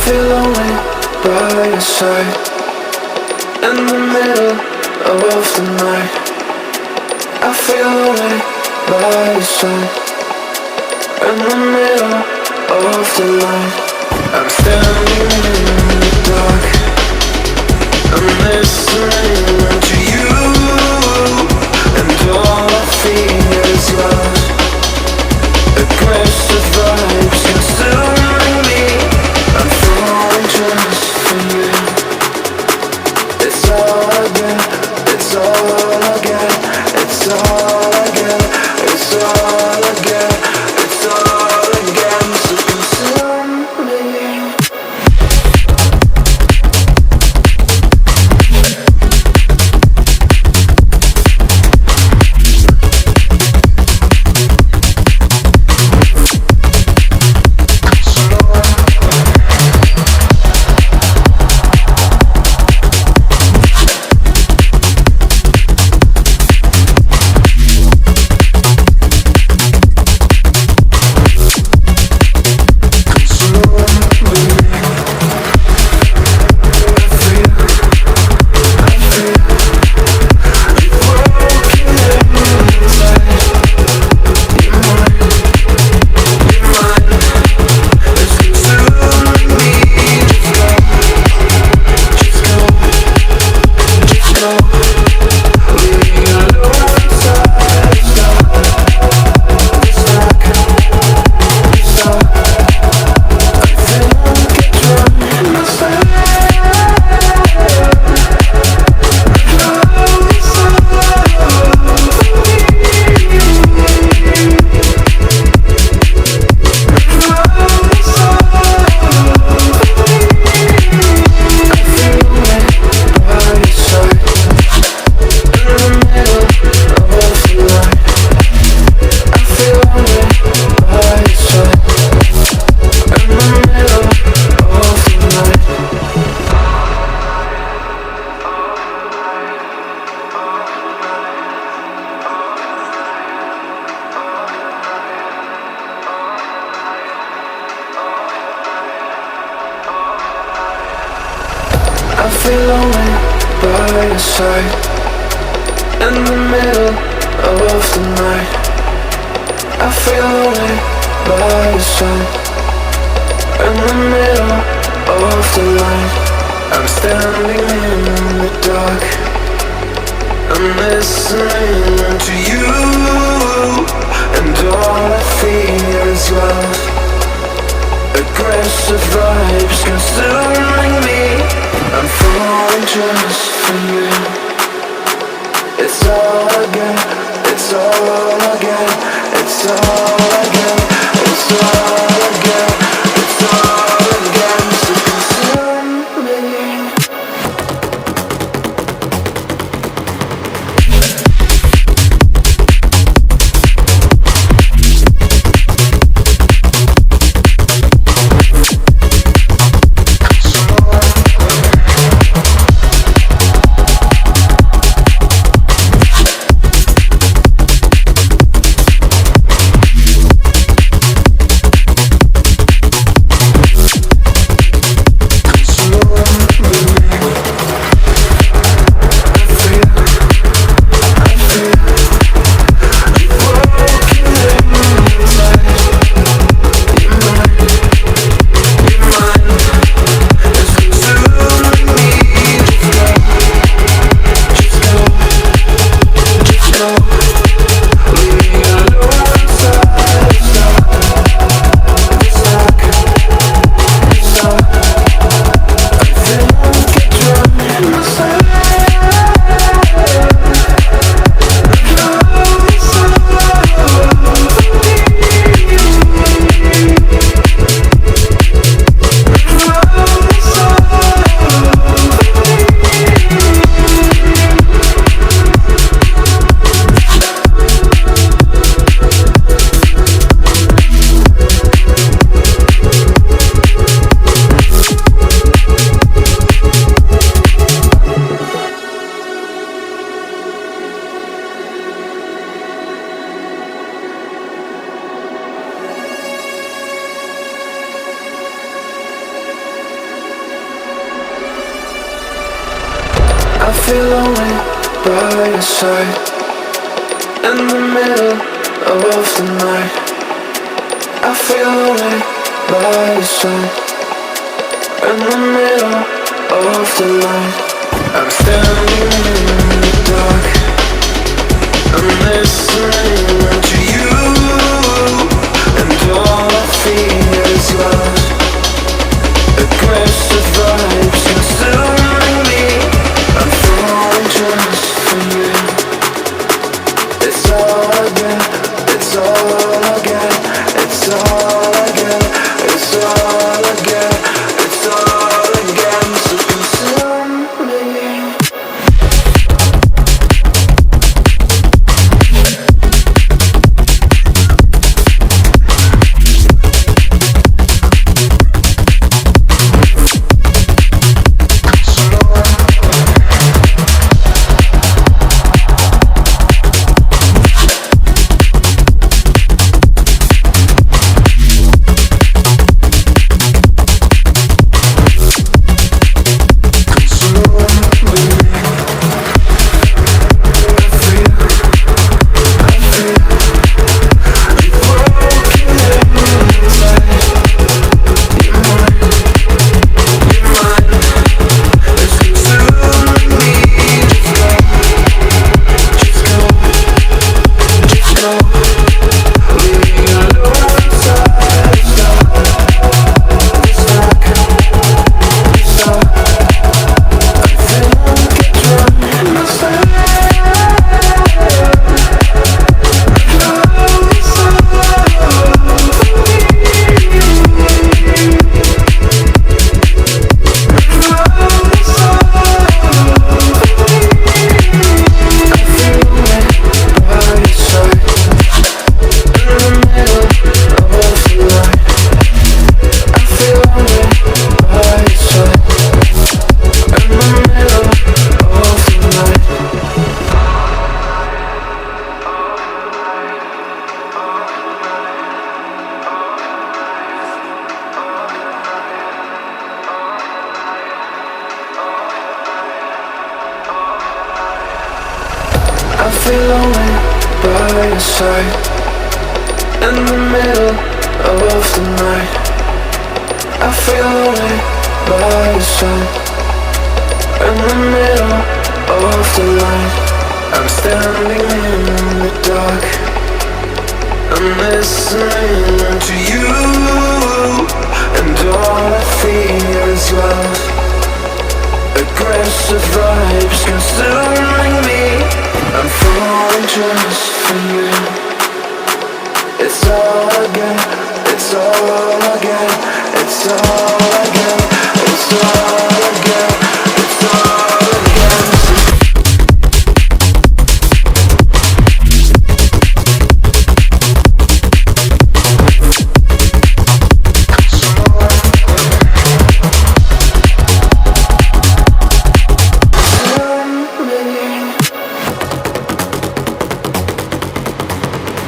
feel lonely by your side. In the middle of the night, I feel lonely by your side. In the middle of the night, I'm standing in the dark. I'm listening to you, and all I feel is love. Aggressive vibes consuming me. I'm falling just for you. It's all I get, it's all I get, it's all I get, it's all I get, it's all I get. So consume me. I feel lonely by your side. In the middle of the night, I feel lonely by your side. In the middle of the light, I'm standing in the dark. I'm listening to you, and all I feel is love. Aggressive vibes consuming me. I'm falling just for you. It's all I get, it's all I get, it's all I get, it's all I get, it's all I get. So consume me. feel lonely by your side. In the middle of the night, I feel lonely by your side. In the middle of the night, I'm standing in the dark. I'm listening to you, and all I feel is love. Aggressive vibes consuming me. I'm falling just for you. It's all I get, it's all I get, it's all I get, it's all I get, it's all I get. So consume me. I feel lonely by your side. In the middle of the night, I feel lonely by your side. In the middle of the night, I'm standing in the dark. I'm listening to you, and all I feel is love. Aggressive vibes consuming me. I'm falling just for you. It's all I get, it's all I get, it's all